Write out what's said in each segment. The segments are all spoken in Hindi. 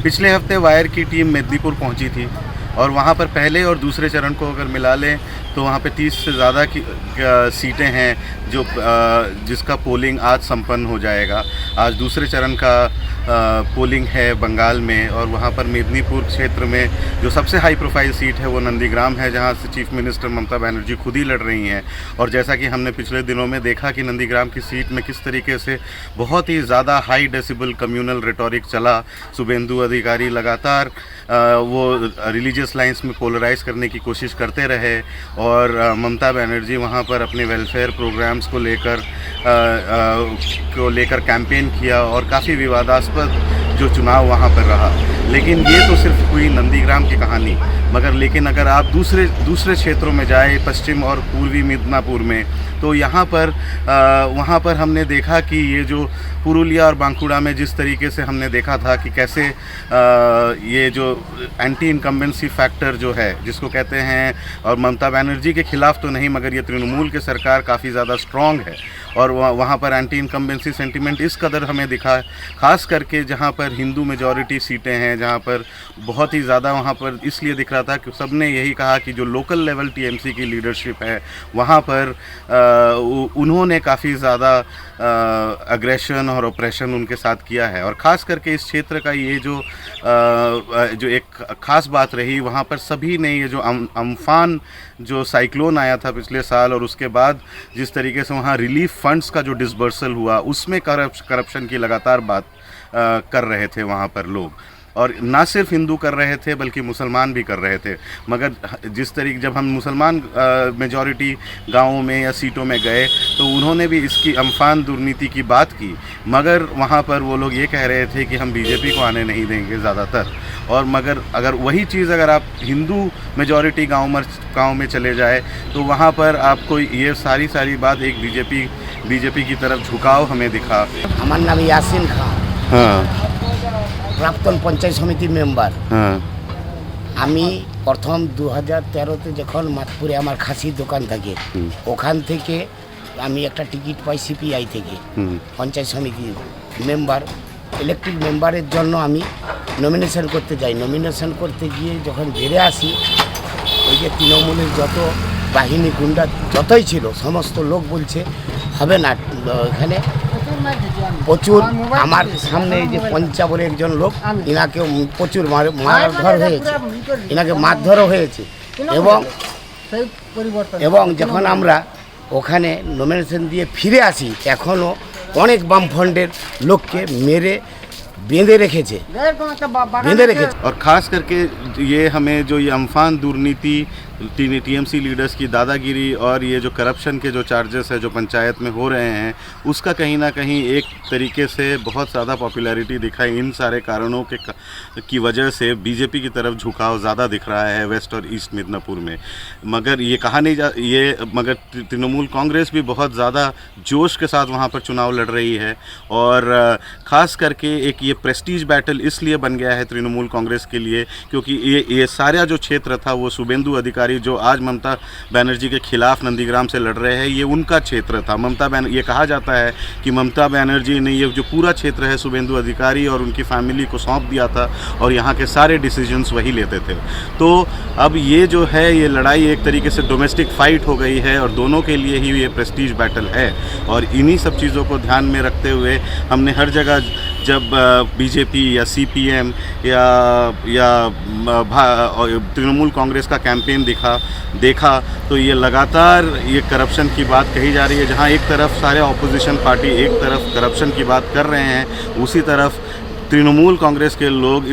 पिछले हफ्ते वायर की टीम मेदिनीपुर पहुंची थी और वहां पर पहले और दूसरे चरण को अगर मिला लें तो वहां पे 30 से ज़्यादा की सीटें हैं जो जिसका पोलिंग आज संपन्न हो जाएगा। आज दूसरे चरण का पोलिंग है बंगाल में और वहां पर मेदिनीपुर क्षेत्र में जो सबसे हाई प्रोफाइल सीट है वो नंदीग्राम है, जहां से चीफ मिनिस्टर ममता बनर्जी खुद ही लड़ रही हैं। और जैसा कि हमने पिछले दिनों में देखा कि नंदीग्राम की सीट में किस तरीके से बहुत ही ज़्यादा हाई डेसिबल कम्युनल रेटोरिक चला। शुभेंदु अधिकारी लगातार वो रिलीजियस लाइंस में पोलराइज करने की कोशिश करते रहे और ममता बनर्जी वहाँ पर अपने वेलफेयर प्रोग्राम्स को लेकर कैंपेन किया और काफ़ी विवादास्पद जो चुनाव वहाँ पर रहा। लेकिन ये तो सिर्फ हुई नंदीग्राम की कहानी, लेकिन अगर आप दूसरे क्षेत्रों में जाए, पश्चिम और पूर्वी मिदनापुर में, तो यहाँ पर वहाँ पर हमने देखा कि ये जो पुरुलिया और बांकुड़ा में जिस तरीके से हमने देखा था कि कैसे ये जो एंटी इनकम्बेंसी फैक्टर जो है जिसको कहते हैं, और ममता बनर्जी के खिलाफ तो नहीं मगर ये तृणमूल की सरकार काफ़ी ज़्यादा स्ट्रॉन्ग है और वहाँ पर एंटी इनकम्बेंसी सेंटिमेंट इस कदर हमें दिखा, खास करके जहाँ पर हिंदू मेजॉरिटी सीटें हैं, जहाँ पर बहुत ही ज़्यादा वहाँ पर इसलिए दिख रहा था कि सबने यही कहा कि जो लोकल लेवल टीएमसी की लीडरशिप है वहाँ पर उन्होंने काफ़ी ज़्यादा अग्रेशन और ऑपरेशन उनके साथ किया है। और ख़ास करके इस क्षेत्र का ये जो एक ख़ास बात रही, वहाँ पर सभी ने ये जो अम्फान जो साइक्लोन आया था पिछले साल और उसके बाद जिस तरीके से वहाँ रिलीफ फंड्स का जो डिसबर्सल हुआ उसमें करप्शन की लगातार बात कर रहे थे वहाँ पर लोग। और ना सिर्फ हिंदू कर रहे थे बल्कि मुसलमान भी कर रहे थे। मगर जिस तरीके जब हम मुसलमान मेजॉरिटी गाँवों में या सीटों में गए तो उन्होंने भी इसकी अम्फान दुर्नीति की बात की, मगर वहाँ पर वो लोग ये कह रहे थे कि हम बीजेपी को आने नहीं देंगे ज़्यादातर। और मगर अगर वही चीज़ अगर आप हिंदू मेजॉरिटी गाँव में चले जाए तो वहाँ पर आपको ये सारी बात एक बीजेपी की तरफ झुकाव हमें दिखा। हमार नाम यासिन खान। हाँ প্রাক্তন পঞ্চায়েত সমিতি মেম্বার। हाँ আমি প্রথম 2013-তে যখন মাতপুরে আমার খাসির দোকান থাকে ওখান থেকে আমি একটা টিকিট পাই সিপিআই থেকে পঞ্চায়েত সমিতির মেম্বার, ইলেকটেড মেম্বারের জন্য আমি নমিনেশন করতে যাই। নমিনেশন করতে গিয়ে যখন বেরিয়ে আসি, ওই যে তৃণমূলের যত বাহিনী গুন্ডা যতই ছিল সমস্ত লোক বলছে হবে না, এখানে প্রচুর আমার সামনে এই যে পঞ্চাবরের একজন লোক, ইনাকে প্রচুর মারধর হয়েছে, ইনাকে মারধরও হয়েছে। এবং যখন আমরা ওখানে নমিনেশন দিয়ে ফিরে আসি এখনও অনেক বামফ্রন্টের লোককে মেরে बेंधे रखेছে। और ख़ास करके ये हमें जो ये अम्फान दुर्नीति, टीएमसी लीडर्स की दादागिरी और ये जो करप्शन के जो चार्जेस है जो पंचायत में हो रहे हैं उसका कहीं ना कहीं एक तरीके से बहुत ज़्यादा पॉपुलैरिटी दिखाई। इन सारे कारणों की वजह से बीजेपी की तरफ झुकाव ज़्यादा दिख रहा है वेस्ट और ईस्ट मिदनापुर में। मगर ये कहा नहीं जा मगर तृणमूल कांग्रेस भी बहुत ज़्यादा जोश के साथ वहाँ पर चुनाव लड़ रही है और ख़ास करके एक ये प्रेस्टीज बैटल इसलिए बन गया है तृणमूल कांग्रेस के लिए क्योंकि ये सारा जो क्षेत्र था वो शुभेंदु अधिकारी जो आज ममता बनर्जी के खिलाफ नंदीग्राम से लड़ रहे हैं ये उनका क्षेत्र था। ये कहा जाता है कि ममता बनर्जी ने ये जो पूरा क्षेत्र है शुभेंदु अधिकारी और उनकी फैमिली को सौंप दिया था और यहाँ के सारे डिसीजंस वही लेते थे। तो अब ये जो है ये लड़ाई एक तरीके से डोमेस्टिक फाइट हो गई है और दोनों के लिए ही ये प्रेस्टीज बैटल है। और इन्हीं सब चीज़ों को ध्यान में रखते हुए हमने हर जगह जब बीजेपी या सीपीएम या तृणमूल कांग्रेस का कैंपेन देखा तो ये लगातार ये करप्शन की बात कही जा रही है। जहाँ एक तरफ सारे ऑपोजिशन पार्टी एक तरफ करप्शन की बात कर रहे हैं, उसी तरफ तृणमूल कांग्रेस के लोग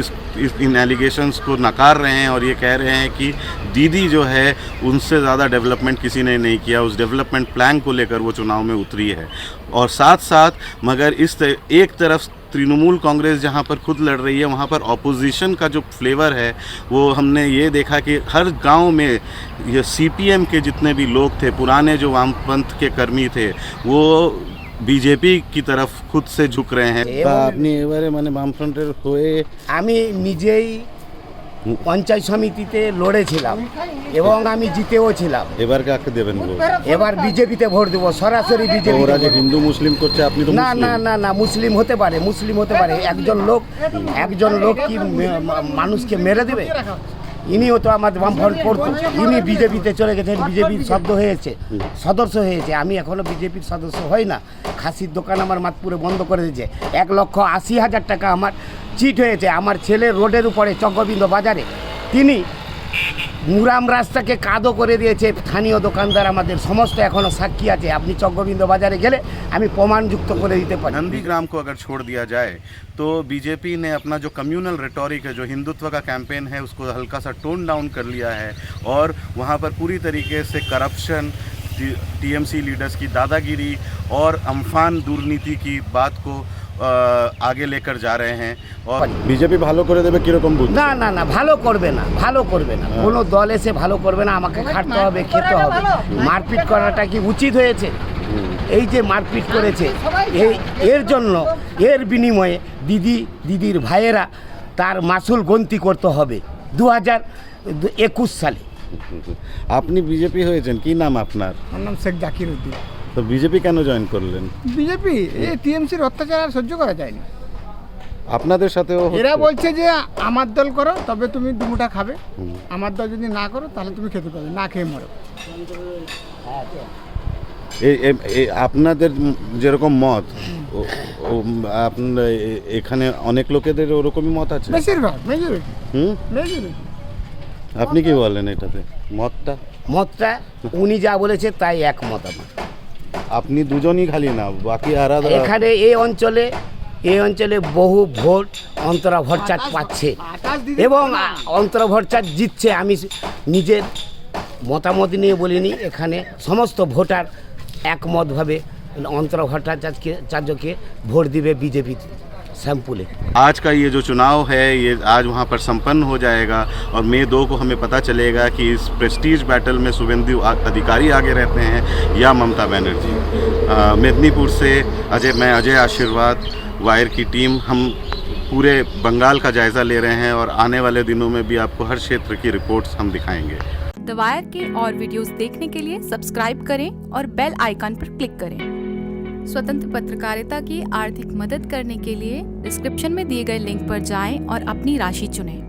इन एलिगेशंस को नकार रहे हैं और ये कह रहे हैं कि दीदी जो है उनसे ज़्यादा डेवलपमेंट किसी ने नहीं किया। उस डेवलपमेंट प्लान को लेकर वो चुनाव में उतरी है। और साथ मगर एक तरफ तृणमूल कांग्रेस जहाँ पर खुद लड़ रही है वहाँ पर ऑपोजिशन का जो फ्लेवर है वो हमने ये देखा कि हर गांव में ये सीपीएम के जितने भी लोग थे, पुराने जो वामपंथ के कर्मी थे, वो बीजेपी की तरफ खुद से झुक रहे हैं। আপনি এবারে মানে বামফ্রন্টের হয়ে আমি নিজেই পঞ্চায়েত সমিতিতে লড়েছিলাম এবং আমি জিতেও ছিলাম। এবার কাকে দেবেন ভোট? এবার বিজেপিতে ভোট দেবো, সরাসরি বিজেপি। ওরা যে হিন্দু মুসলিম করছে, আপনি তো না মুসলিম। না না না, মুসলিম হতে পারে, মুসলিম হতে পারে। একজন লোক কি মানুষকে মেরে দেবে? ইনিও তো আমার বামফ্রন্ট করতো, ইনি বিজেপিতে চলে গেছেন, বিজেপির সদস্য হয়েছে। আমি এখনো বিজেপির সদস্য হই না। খাসির দোকান আমার মাতপুরে বন্ধ করে দিয়েছে। 1,80,000 টাকা আমার চিট হয়েছে। আমার ছেলে রোডের উপরে চক্রবিন্দ বাজারে তিনি মুরাম রাস্তাকে কাদো করে দিয়েছে। স্থানীয় দোকানদার আমাদের সমস্ত এখনো সাক্ষী আছে। আপনি চক্রবিন্দ বাজারে গেলে আমি প্রমাণযুক্ত করে দিতে পারি। नंदीग्राम को अगर छोड़ दिया जाए तो बीजेपी ने अपना जो कम्युनल रेटोरिक है, जो हिंदुत्व का कैंपेन है, उसको हल्का सा टोन डाउन कर लिया है और वहाँ पर पूरी तरीके से करप्शन, टीएमसी लीडर्स की दादागिरी और अम्फान दुर्नीति की बात को आगे लेकर जा रहे हैं। और बीजेपी ভালো করে দেবে কিরকম বুঝছেন? না না না, ভালো করবে না, ভালো করবে না। কোনো দল এসে ভালো করবে না। আমাকে খাটতে হবে, খেতে হবে। মারপিট করাটা কি উচিত হয়েছে? এই যে মারপিট করেছে, এর জন্য, এর বিনিময়ে দিদির ভাইয়েরা তার মাসুল গন্তি করতে হবে 2021 সালে। আপনি বিজেপি হয়েছেন, কি নাম আপনার? আমার নাম শেখ জাকির উদ্দিন। তো বিজেপি কেন জয়েন করলেন? বিজেপি এই টিএমসির অত্যাচার আর সহ্য করা যায় না। আপনাদের সাথেও হচ্ছে? এরা বলছে যে আমার দল করো তবে তুমি দুমুঠা খাবে, আমার দল যদি না করো তাহলে তুমি খেতে পাবে, না খেয়ে মরো। আপনাদের যেরকম মত, আপনার এখানে অনেক লোকেদের ওরকমই মত আছে? বেশিরভাগ মেজরিটি। আপনি কি বলেন এটাতে? মতটা উনি যা বলেছে তাই একমত আমার। আপনি দুজনই খালি না, বাকি আলাদা? এখানে এই অঞ্চলে বহু ভোট অন্তরা ভট্টাচার্য পাচ্ছে এবং অন্তরা ভট্টাচার্য জিতছে। আমি নিজের মতামত নিয়ে বলিনি, এখানে সমস্ত ভোটার একমতভাবে অন্তরা ভট্টাচার্যকে ভোট দিবে বিজেপি सैंपल। आज का ये जो चुनाव है ये आज वहाँ पर संपन्न हो जाएगा और मई 2 को हमें पता चलेगा कि इस प्रेस्टीज बैटल में शुभेंदु अधिकारी आगे रहते हैं या ममता बनर्जी। मेदिनीपुर से मैं अजय आशीर्वाद, वायर की टीम, हम पूरे बंगाल का जायज़ा ले रहे हैं और आने वाले दिनों में भी आपको हर क्षेत्र की रिपोर्ट्स हम दिखाएंगे। द वायर के और वीडियोस देखने के लिए सब्सक्राइब करें और बेल आइकन पर क्लिक करें। स्वतंत्र पत्रकारिता की आर्थिक मदद करने के लिए डिस्क्रिप्शन में दिए गए लिंक पर जाएं और अपनी राशि चुनें।